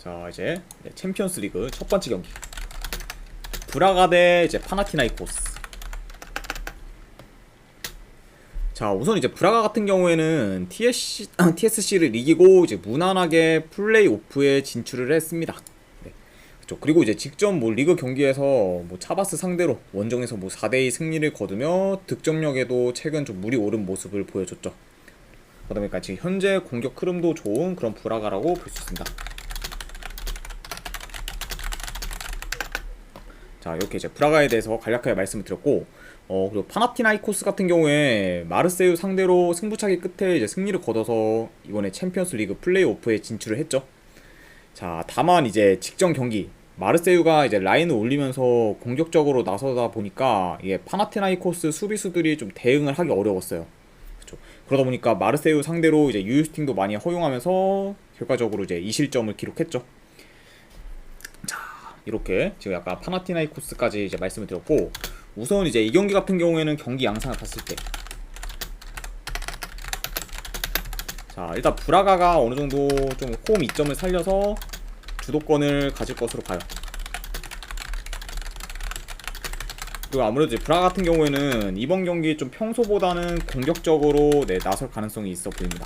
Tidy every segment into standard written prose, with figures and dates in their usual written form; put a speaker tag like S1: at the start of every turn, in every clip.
S1: 자, 이제 챔피언스 리그 첫 번째 경기. 브라가 대 이제 파나티나이코스. 자, 우선 이제 브라가 같은 경우에는 TSC를 이기고 이제 무난하게 플레이오프에 진출을 했습니다. 네. 그렇죠. 그리고 이제 직전 뭐 리그 경기에서 뭐 차바스 상대로 원정에서 뭐 4대2 승리를 거두며 득점력에도 최근 좀 물이 오른 모습을 보여줬죠. 그러다 보니까 지금 현재 공격 흐름도 좋은 그런 브라가라고 볼 수 있습니다. 자, 이렇게 이제 브라가에 대해서 간략하게 말씀을 드렸고, 그리고 파나티나이코스 같은 경우에 마르세유 상대로 승부차기 끝에 이제 승리를 거둬서 이번에 챔피언스 리그 플레이오프에 진출을 했죠. 자, 다만 이제 직전 경기 마르세유가 이제 라인을 올리면서 공격적으로 나서다 보니까 이게 파나티나이코스 수비수들이 좀 대응을 하기 어려웠어요. 그렇죠. 그러다 보니까 마르세유 상대로 이제 유유스팅도 많이 허용하면서 결과적으로 이제 2실점을 기록했죠. 이렇게 지금 약간 파나티나이코스까지 이제 말씀을 드렸고, 우선 이제 이 경기 같은 경우에는 경기 양상을 봤을 때, 자, 일단 브라가가 어느 정도 좀 홈 이점을 살려서 주도권을 가질 것으로 봐요. 그리고 아무래도 이제 브라가 같은 경우에는 이번 경기 좀 평소보다는 공격적으로 나설 가능성이 있어 보입니다.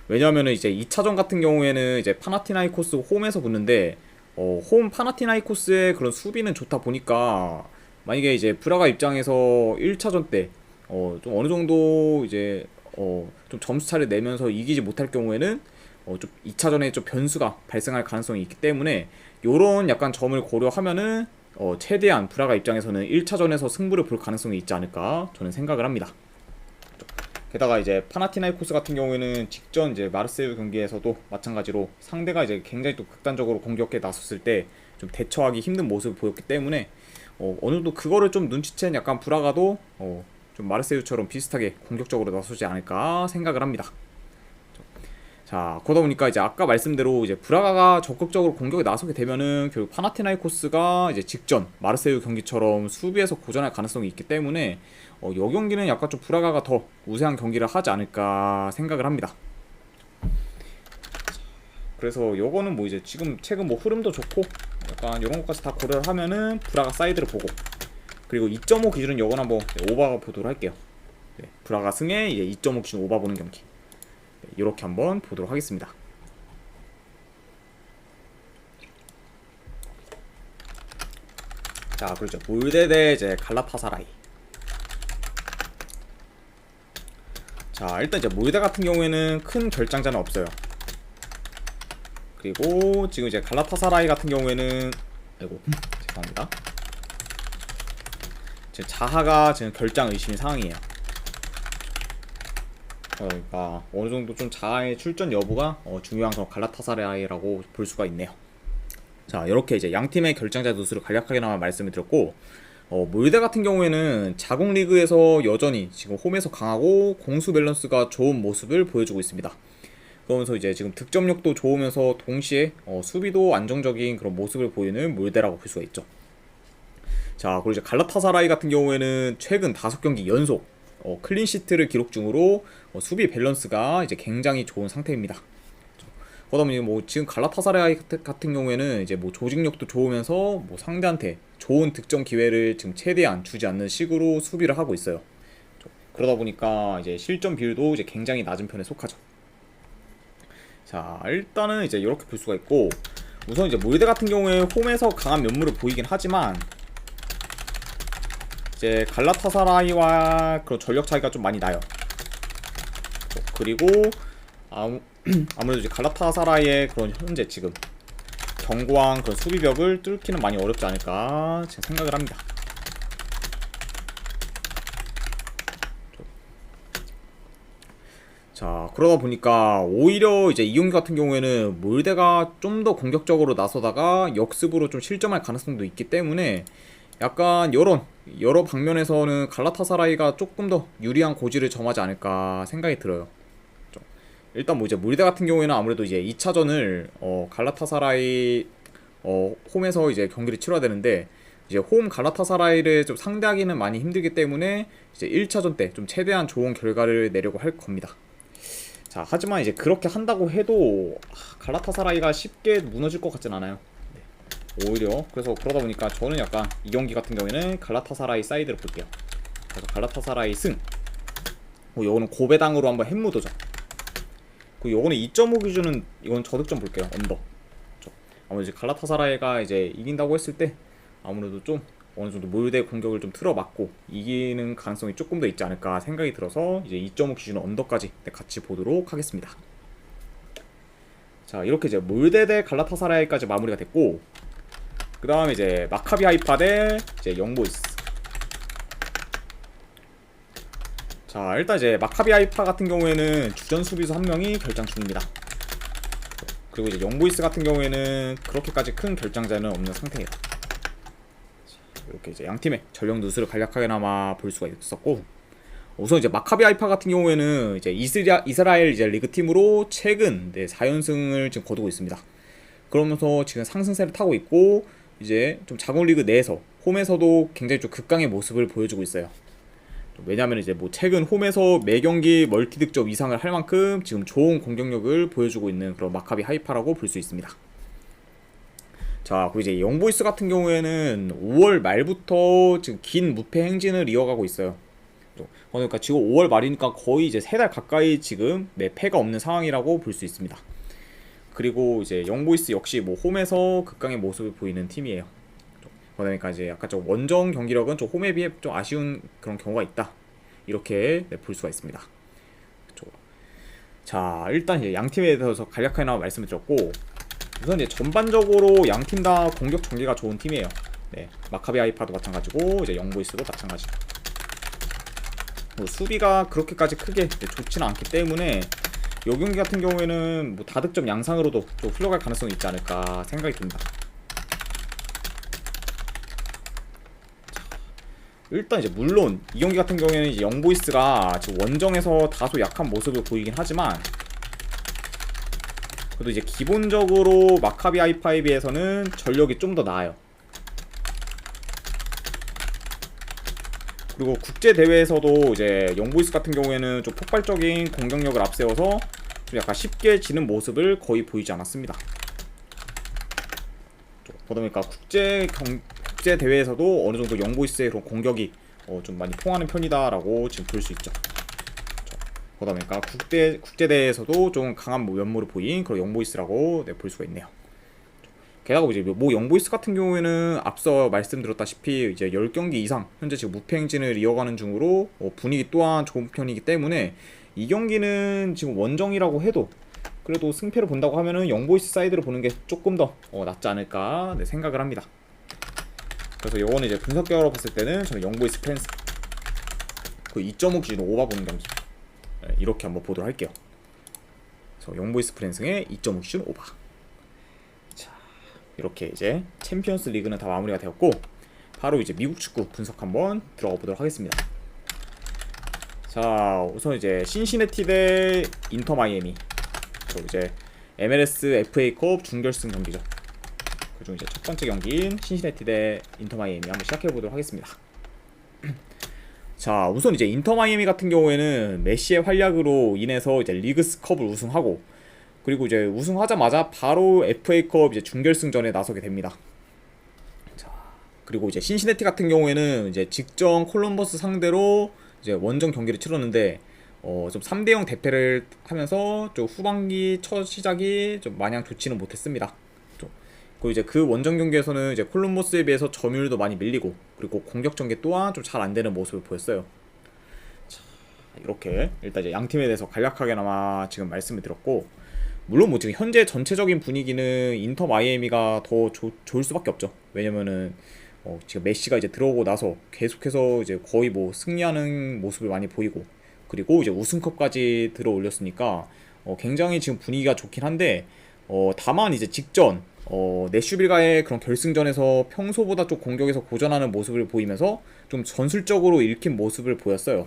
S1: 왜냐하면 이제 2차전 같은 경우에는 이제 파나티나이코스 홈에서 붙는데, 홈 파나티나이코스의 그런 수비는 좋다 보니까 만약에 이제 브라가 입장에서 1차전 때 좀 어느 정도 이제 좀 점수 차를 내면서 이기지 못할 경우에는 좀 2차전에 좀 변수가 발생할 가능성이 있기 때문에 요런 약간 점을 고려하면은 최대한 브라가 입장에서는 1차전에서 승부를 볼 가능성이 있지 않을까 저는 생각을 합니다. 게다가 이제 파나티나이코스 같은 경우에는 직전 이제 마르세유 경기에서도 마찬가지로 상대가 이제 굉장히 또 극단적으로 공격에 나섰을 때 좀 대처하기 힘든 모습을 보였기 때문에 어느 정도 그거를 좀 눈치챈 약간 브라가도 좀 마르세유처럼 비슷하게 공격적으로 나서지 않을까 생각을 합니다. 자, 그러다 보니까 이제 아까 말씀대로 이제 브라가가 적극적으로 공격에 나서게 되면은 결국 파나티나이코스가 이제 직전 마르세유 경기처럼 수비에서 고전할 가능성이 있기 때문에 이 경기는 약간 좀 브라가가 더 우세한 경기를 하지 않을까 생각을 합니다. 그래서 요거는 뭐 이제 지금 최근 뭐 흐름도 좋고 약간 이런 것까지 다 고려를 하면은 브라가 사이드를 보고, 그리고 2.5 기준은 요건 한번 오버 보도록 할게요. 네, 브라가 승에 이제 2.5 기준 오버 보는 경기. 이렇게 한번 보도록 하겠습니다. 자, 그렇죠. 몰데 대 이제 갈라타사라이. 자, 일단 이제 몰데 같은 경우에는 큰 결장자는 없어요. 그리고 지금 이제 갈라타사라이 같은 경우에는 죄송합니다. 지금 자하가 지금 결장 의심인 상황이에요. 그러니까 어느 정도 좀 자하의 출전 여부가 중요한 그런 갈라타사라이라고 볼 수가 있네요. 자, 이렇게 이제 양 팀의 결장자 누수를 간략하게나마 말씀을 드렸고, 몰데 같은 경우에는 자국 리그에서 여전히 지금 홈에서 강하고 공수 밸런스가 좋은 모습을 보여주고 있습니다. 그러면서 이제 지금 득점력도 좋으면서 동시에 수비도 안정적인 그런 모습을 보이는 몰데라고 볼 수가 있죠. 자, 그리고 이제 갈라타사라이 같은 경우에는 최근 5경기 연속 클린시트를 기록 중으로 수비 밸런스가 이제 굉장히 좋은 상태입니다. 그러다 보니 뭐 지금 갈라타사라이 같은 경우에는 이제 뭐 조직력도 좋으면서 뭐 상대한테 좋은 득점 기회를 지금 최대한 주지 않는 식으로 수비를 하고 있어요. 그러다 보니까 이제 실점 비율도 이제 굉장히 낮은 편에 속하죠. 자, 일단은 이제 이렇게 볼 수가 있고, 우선 이제 몰데 같은 경우에 홈에서 강한 면모를 보이긴 하지만 이제 갈라타사라이와 그런 전력 차이가 좀 많이 나요. 그리고 아무래도 이제 갈라타사라이의 그런 현재 지금 견고한 그런 수비벽을 뚫기는 많이 어렵지 않을까 제가 생각을 합니다. 자, 그러다 보니까 오히려 이제 이 경기 같은 경우에는 몰데가 좀 더 공격적으로 나서다가 역습으로 좀 실점할 가능성도 있기 때문에 약간 여러 방면에서는 갈라타사라이가 조금 더 유리한 고지를 점하지 않을까 생각이 들어요. 일단 뭐 이제 몰데 같은 경우에는 아무래도 이제 2차전을 갈라타사라이 홈에서 이제 경기를 치러야 되는데, 이제 홈 갈라타사라이를 좀 상대하기는 많이 힘들기 때문에 이제 1차전 때 좀 최대한 좋은 결과를 내려고 할 겁니다. 자, 하지만 이제 그렇게 한다고 해도 갈라타사라이가 쉽게 무너질 것 같진 않아요. 네. 오히려 그래서 그러다 보니까 저는 약간 이 경기 같은 경우에는 갈라타사라이 사이드를 볼게요. 그래서 갈라타사라이 승. 요거는 고배당으로 한번 햄무도죠. 요거는 2.5 기준은 이건 저득점 볼게요. 언더. 아무래도 이제 갈라타사라이가 이제 이긴다고 했을 때 아무래도 좀 어느 정도 몰대 공격을 좀 틀어막고 이기는 가능성이 조금 더 있지 않을까 생각이 들어서 이제 2.5 기준 언더까지 같이 보도록 하겠습니다. 자, 이렇게 이제 몰대 대 갈라타사라이까지 마무리가 됐고, 그 다음에 이제 마카비 하이파 대 이제 영보이스. 자, 일단 이제 마카비 하이파 같은 경우에는 주전 수비수 한 명이 결장 중입니다. 그리고 이제 영보이스 같은 경우에는 그렇게까지 큰 결장자는 없는 상태예요. 이렇게 이제 양 팀의 전력 누수를 간략하게나마 볼 수가 있었고, 우선 이제 마카비 하이파 같은 경우에는 이제 이스라엘 이제 리그 팀으로 최근 4연승을 지금 거두고 있습니다. 그러면서 지금 상승세를 타고 있고, 이제 좀 자국 리그 내에서 홈에서도 굉장히 좀 극강의 모습을 보여주고 있어요. 왜냐면 이제 뭐 최근 홈에서 매 경기 멀티 득점 이상을 할 만큼 지금 좋은 공격력을 보여주고 있는 그런 마카비 하이파라고 볼 수 있습니다. 자, 그리고 이제 영보이스 같은 경우에는 5월 말부터 지금 긴 무패 행진을 이어가고 있어요. 그러니까 지금 5월 말이니까 거의 이제 3달 가까이 지금 패가 없는 상황이라고 볼 수 있습니다. 그리고 이제 영보이스 역시 뭐 홈에서 극강의 모습을 보이는 팀이에요. 그러니까 이제 약간 좀 원정 경기력은 좀 홈에 비해 좀 아쉬운 그런 경우가 있다. 이렇게 볼 수가 있습니다. 자, 일단 이제 양 팀에 대해서 간략하게 말씀을 드렸고, 우선 이제 전반적으로 양 팀 다 공격 전개가 좋은 팀이에요. 네, 마카비 하이파도 마찬가지고 이제 영보이스도 마찬가지. 뭐 수비가 그렇게까지 크게 좋지는 않기 때문에 이 경기 같은 경우에는 뭐 다득점 양상으로도 좀 흘러갈 가능성이 있지 않을까 생각이 듭니다. 일단 이제 물론 이 경기 같은 경우에는 이제 영보이스가 지금 원정에서 다소 약한 모습을 보이긴 하지만, 그래도 이제 기본적으로 마카비 하이파에 비해서는 전력이 좀 더 나아요. 그리고 국제 대회에서도 이제 영보이스 같은 경우에는 좀 폭발적인 공격력을 앞세워서 좀 약간 쉽게 지는 모습을 거의 보이지 않았습니다. 그러다 보니까 국제 대회에서도 어느 정도 영보이스의 그런 공격이 좀 많이 통하는 편이다라고 지금 볼 수 있죠. 그러다 보니까 국제 대회에서도 좀 강한 면모를 보인 그런 영보이스라고 볼 수가 있네요. 게다가 이제 뭐 영보이스 같은 경우에는 앞서 말씀드렸다시피 이제 10경기 이상 현재 지금 무패 행진을 이어가는 중으로 분위기 또한 좋은 편이기 때문에 이 경기는 지금 원정이라고 해도 그래도 승패를 본다고 하면은 영보이스 사이드를 보는 게 조금 더 낫지 않을까 생각을 합니다. 그래서 요거는 이제 분석적으로 봤을 때는 저는 영보이스 펜스 그 2.5 기준 오바 보는 경기 이렇게 한번 보도록 할게요. 그래서 영보이스 프랜승의 2.5 기준 오바. 자, 이렇게 이제 챔피언스 리그는 다 마무리가 되었고, 바로 이제 미국 축구 분석 한번 들어가 보도록 하겠습니다. 자, 우선 이제 신시내티 대 인터 마이애미. 이제 MLS FA컵 준결승 경기죠. 그중 이제 첫 번째 경기인 신시내티 대 인터 마이애미 한번 시작해 보도록 하겠습니다. 자, 우선 이제 인터 마이애미 같은 경우에는 메시의 활약으로 인해서 이제 리그스컵을 우승하고, 그리고 이제 우승하자마자 바로 FA컵 이제 준결승전에 나서게 됩니다. 자, 그리고 이제 신시내티 같은 경우에는 이제 직전 콜럼버스 상대로 이제 원정 경기를 치렀는데 좀 3대0 대패를 하면서 좀 후반기 첫 시작이 좀 마냥 좋지는 못했습니다. 그리고 이제 그 원정 경기에서는 이제 콜럼버스에 비해서 점유율도 많이 밀리고, 그리고 공격 전개 또한 좀 잘 안 되는 모습을 보였어요. 자, 이렇게 일단 이제 양 팀에 대해서 간략하게나마 지금 말씀을 드렸고, 물론 뭐 지금 현재 전체적인 분위기는 인터 마이애미가 더 좋을 수밖에 없죠. 왜냐면은 지금 메시가 이제 들어오고 나서 계속해서 이제 거의 뭐 승리하는 모습을 많이 보이고, 그리고 이제 우승컵까지 들어 올렸으니까 굉장히 지금 분위기가 좋긴 한데, 다만 이제 직전 내슈빌과의 그런 결승전에서 평소보다 좀 공격에서 고전하는 모습을 보이면서 좀 전술적으로 읽힌 모습을 보였어요.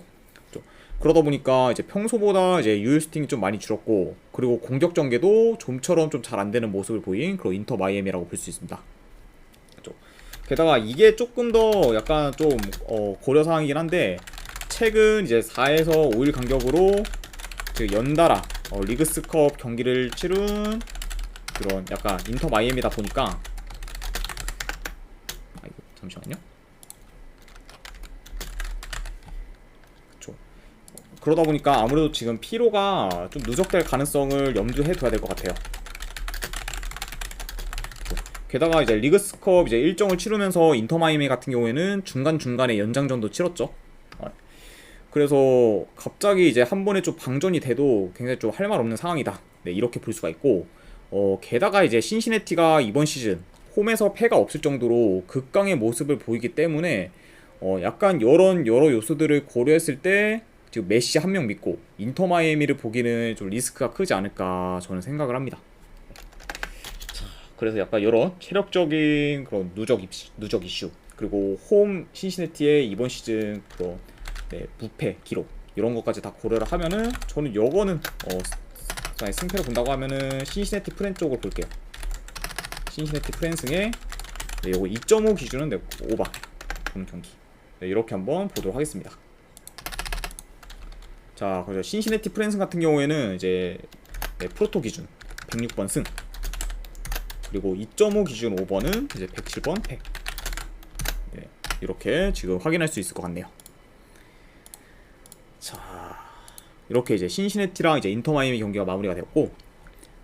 S1: 그러다 보니까 이제 평소보다 이제 유효슈팅이 좀 많이 줄었고, 그리고 공격 전개도 좀처럼 좀 잘 안 되는 모습을 보인 그런 인터 마이애미라고 볼 수 있습니다. 게다가 이게 조금 더 약간 좀 고려 사항이긴 한데, 최근 이제 4에서 5일 간격으로 그 연달아 리그스컵 경기를 치른 그런 약간 인터 마이애미다 보니까, 아이고 잠시만요. 그쵸. 그러다 보니까 아무래도 지금 피로가 좀 누적될 가능성을 염두해 둬야 될 것 같아요. 게다가 이제 리그스컵 이제 일정을 치르면서 인터 마이애미 같은 경우에는 중간중간에 연장전도 치렀죠. 그래서 갑자기 이제 한 번에 좀 방전이 돼도 굉장히 좀 할 말 없는 상황이다. 네, 이렇게 볼 수가 있고, 게다가 이제 신시내티가 이번 시즌 홈에서 패가 없을 정도로 극강의 모습을 보이기 때문에 약간 여러 요소들을 고려했을 때 지금 메시 한 명 믿고 인터 마이애미를 보기는 좀 리스크가 크지 않을까 저는 생각을 합니다. 그래서 약간 이런 체력적인 그런 누적 이슈, 그리고 홈 신시내티의 이번 시즌 그런 무패 기록, 이런 것까지 다 고려를 하면은 저는 요거는 승패를 본다고 하면은 신시내티 프렌 쪽을 볼게요. 신시내티 프렌승의 요거 2.5 기준은 오바 본 경기. 이렇게 한번 보도록 하겠습니다. 자, 그래서 신시내티 프렌승 같은 경우에는 이제 프로토 기준 106번 승, 그리고 2.5 기준 5번은 이제 107번 패. 이렇게 지금 확인할 수 있을 것 같네요. 자, 이렇게 이제 신시내티랑 이제 인터 마이애미 경기가 마무리가 되었고,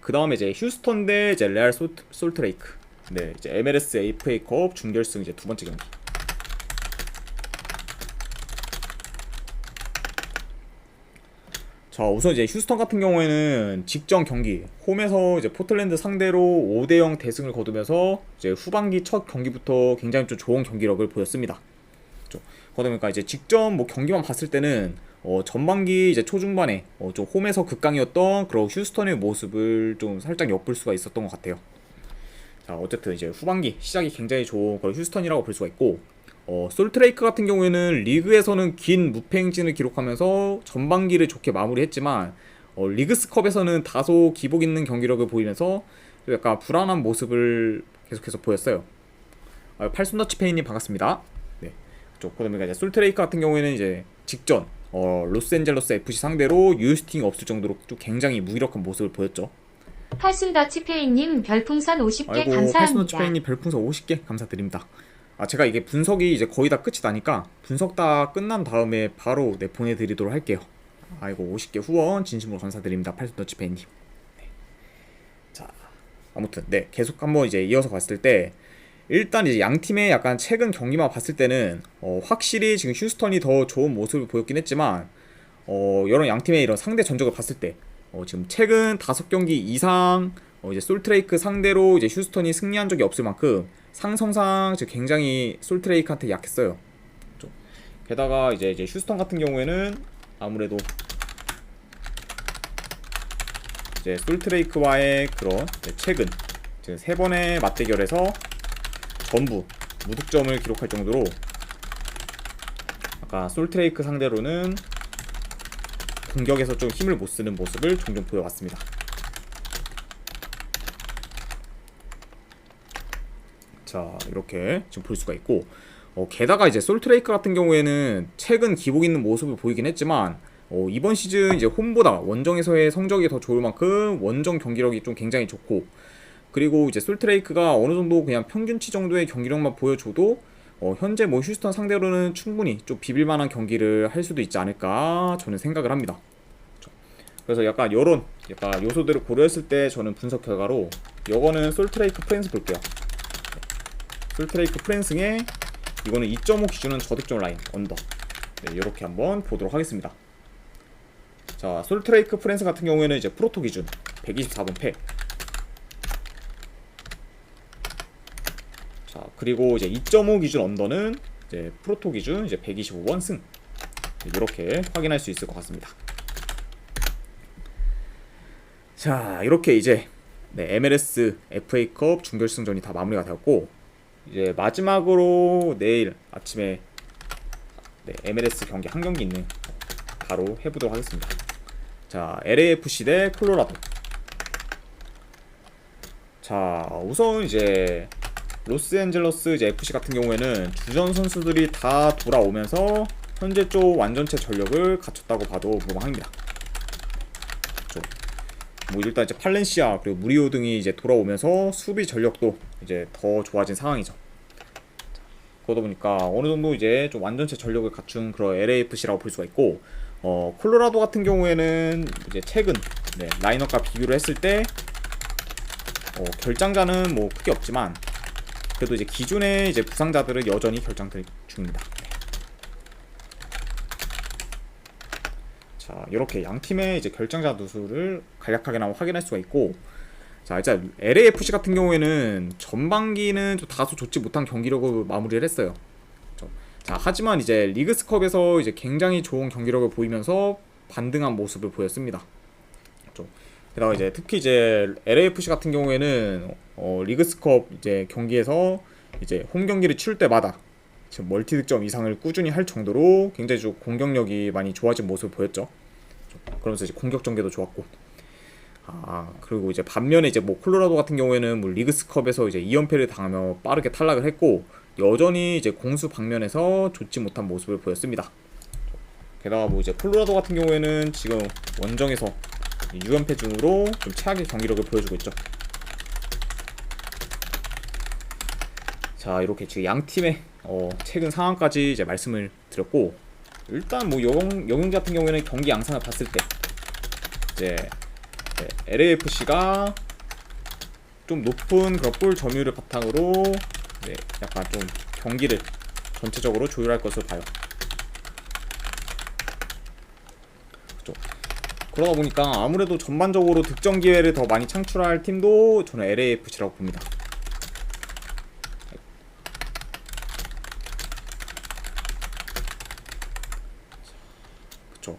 S1: 그 다음에 이제 휴스턴 대 이제 레알 솔트레이크. 네, 이제 MLS FA컵 준결승 이제 두 번째 경기. 자, 우선 이제 휴스턴 같은 경우에는 직전 경기 홈에서 이제 포틀랜드 상대로 5대0 대승을 거두면서 이제 후반기 첫 경기부터 굉장히 좀 좋은 경기력을 보였습니다. 그러다 보니까 이제 직전 뭐 경기만 봤을 때는 전반기 이제 초중반에 좀 홈에서 극강이었던 그런 휴스턴의 모습을 좀 살짝 엿볼 수가 있었던 것 같아요. 자, 어쨌든 이제 후반기 시작이 굉장히 좋은 그런 휴스턴이라고 볼 수가 있고, 솔트레이크 같은 경우에는 리그에서는 긴 무패 행진을 기록하면서 전반기를 좋게 마무리했지만 리그스컵에서는 다소 기복 있는 경기력을 보이면서 약간 불안한 모습을 계속해서 보였어요. 팔순더치 페인님 반갑습니다. 네, 그러니까 이제 솔트레이크 같은 경우에는 이제 직전 로스앤젤레스 FC 상대로 유스팅이 없을 정도로 좀 굉장히 무기력한 모습을 보였죠.
S2: 팔순더치페이님 별풍선 50개
S1: 아이고,
S2: 감사합니다.
S1: 팔순더치페이님 별풍선 50개 감사드립니다. 제가 이게 분석이 이제 거의 다 끝이 나니까 분석 다 끝난 다음에 바로 보내드리도록 할게요. 아이고, 50개 후원 진심으로 감사드립니다, 팔순더치페이님. 네. 자, 아무튼 계속 한번 이제 이어서 봤을 때, 일단 이제 양 팀의 약간 최근 경기만 봤을 때는 확실히 지금 휴스턴이 더 좋은 모습을 보였긴 했지만, 여러 양 팀의 이런 상대 전적을 봤을 때 지금 최근 5경기 이상 이제 솔트레이크 상대로 이제 휴스턴이 승리한 적이 없을 만큼 상성상 굉장히 솔트레이크한테 약했어요. 게다가 이제 휴스턴 같은 경우에는 아무래도 이제 솔트레이크와의 그런 최근 지금 3번의 맞대결에서 전부 무득점을 기록할 정도로 아까 솔트레이크 상대로는 공격에서 좀 힘을 못 쓰는 모습을 종종 보여왔습니다. 자, 이렇게 지금 볼 수가 있고, 게다가 이제 솔트레이크 같은 경우에는 최근 기복 있는 모습을 보이긴 했지만 이번 시즌 이제 홈보다 원정에서의 성적이 더 좋을 만큼 원정 경기력이 좀 굉장히 좋고, 그리고 이제 솔트레이크가 어느 정도 그냥 평균치 정도의 경기력만 보여줘도 현재 뭐 휴스턴 상대로는 충분히 좀 비빌만한 경기를 할 수도 있지 않을까 저는 생각을 합니다. 그래서 약간 요런 약간 요소들을 고려했을 때 저는 분석 결과로 요거는 솔트레이크 프렌스 볼게요. 솔트레이크 프렌스의 이거는 2.5 기준은 저득점 라인 언더. 네, 이렇게 한번 보도록 하겠습니다. 자, 솔트레이크 프렌스 같은 경우에는 이제 프로토 기준 124번 패. 자, 그리고 이제 2.5 기준 언더는 이제 프로토 기준 이제 125번 승. 이렇게 확인할 수 있을 것 같습니다. 자, 이렇게 이제 MLS FA컵 준결승전이 다 마무리가 되었고, 이제 마지막으로 내일 아침에 MLS 경기 한 경기 있는 바로 해보도록 하겠습니다. 자, LAFC 대 콜로라도. 자, 우선 이제 로스앤젤러스 이제 FC 같은 경우에는 주전 선수들이 다 돌아오면서 현재 쪽 완전체 전력을 갖췄다고 봐도 무방합니다. 그렇죠. 뭐 일단 이제 팔렌시아 그리고 무리오 등이 이제 돌아오면서 수비 전력도 이제 더 좋아진 상황이죠. 그러다 보니까 어느 정도 이제 좀 완전체 전력을 갖춘 그런 LAFC라고 볼 수가 있고, 콜로라도 같은 경우에는 이제 최근 라인업과 비교를 했을 때 결장자는 뭐 크게 없지만 그래도 이제 기존의 이제 부상자들은 여전히 결장 중입니다. 자, 이렇게 양 팀의 이제 결장자 누수를 간략하게나마 확인할 수가 있고, 자, 이제 LAFC 같은 경우에는 전반기는 좀 다소 좋지 못한 경기력을 마무리를 했어요. 그렇죠? 자, 하지만 이제 리그스컵에서 이제 굉장히 좋은 경기력을 보이면서 반등한 모습을 보였습니다. 그렇죠? 게다가 이제 특히 이제 LAFC 같은 경우에는 리그스컵 이제 경기에서 이제 홈 경기를 치를 때마다 지금 멀티 득점 이상을 꾸준히 할 정도로 굉장히 좀 공격력이 많이 좋아진 모습을 보였죠. 그러면서 이제 공격 전개도 좋았고, 그리고 이제 반면에 이제 뭐 콜로라도 같은 경우에는 뭐 리그스컵에서 이제 2연패를 당하며 빠르게 탈락을 했고, 여전히 이제 공수 방면에서 좋지 못한 모습을 보였습니다. 게다가 뭐 이제 콜로라도 같은 경우에는 지금 원정에서 6연패 중으로 좀 최악의 경기력을 보여주고 있죠. 자, 이렇게 지금 양 팀의 최근 상황까지 이제 말씀을 드렸고, 일단 뭐 영웅 같은 경우에는 경기 양상을 봤을 때 이제 LAFC가 좀 높은 그런 골 점유율을 바탕으로 약간 좀 경기를 전체적으로 조율할 것으로 봐요. 그렇죠. 그러다 보니까 아무래도 전반적으로 득점 기회를 더 많이 창출할 팀도 저는 LAFC라고 봅니다. 그렇죠.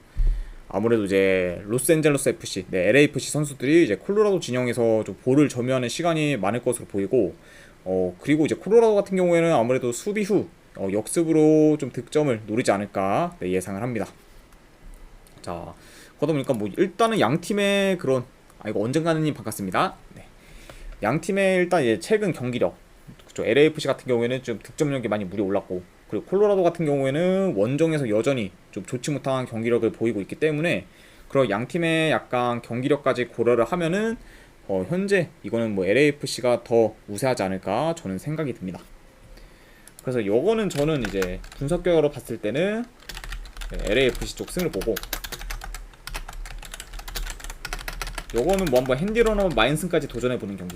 S1: 아무래도 이제 로스앤젤러스 FC, LAFC 선수들이 이제 콜로라도 진영에서 좀 볼을 점유하는 시간이 많을 것으로 보이고, 그리고 이제 콜로라도 같은 경우에는 아무래도 수비 후 역습으로 좀 득점을 노리지 않을까 예상을 합니다. 자, 그러다 보니까 뭐 일단은 양 팀의 그런 이거 언젠가는 반갑습니다. 양 팀의 일단 이제 최근 경기력, 그렇죠. LAFC 같은 경우에는 좀 득점력이 많이 물이 올랐고, 그리고 콜로라도 같은 경우에는 원정에서 여전히 좀 좋지 못한 경기력을 보이고 있기 때문에 그런 양 팀의 약간 경기력까지 고려를 하면은 현재 이거는 뭐 LAFC가 더 우세하지 않을까 저는 생각이 듭니다. 그래서 요거는 저는 이제 분석 결과로 봤을 때는 LAFC 쪽 승을 보고, 요거는 뭐 한번 핸디러너 마인슨까지 도전해보는 경기,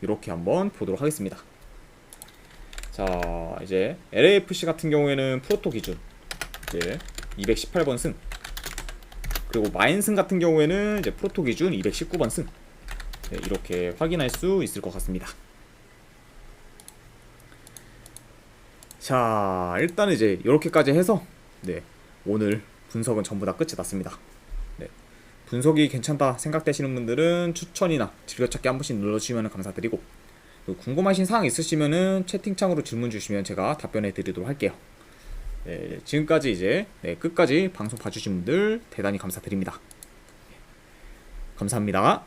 S1: 이렇게 한번 보도록 하겠습니다. 자, 이제 LAFC 같은 경우에는 프로토 기준 이제 218번 승, 그리고 마인슨 같은 경우에는 이제 프로토 기준 219번 승, 이렇게 확인할 수 있을 것 같습니다. 자, 일단 이제 이렇게까지 해서 오늘 분석은 전부 다 끝이 났습니다. 분석이 괜찮다 생각되시는 분들은 추천이나 즐겨찾기 한 번씩 눌러주시면 감사드리고, 궁금하신 사항 있으시면은 채팅창으로 질문 주시면 제가 답변해 드리도록 할게요. 지금까지 이제 끝까지 방송 봐주신 분들 대단히 감사드립니다. 감사합니다.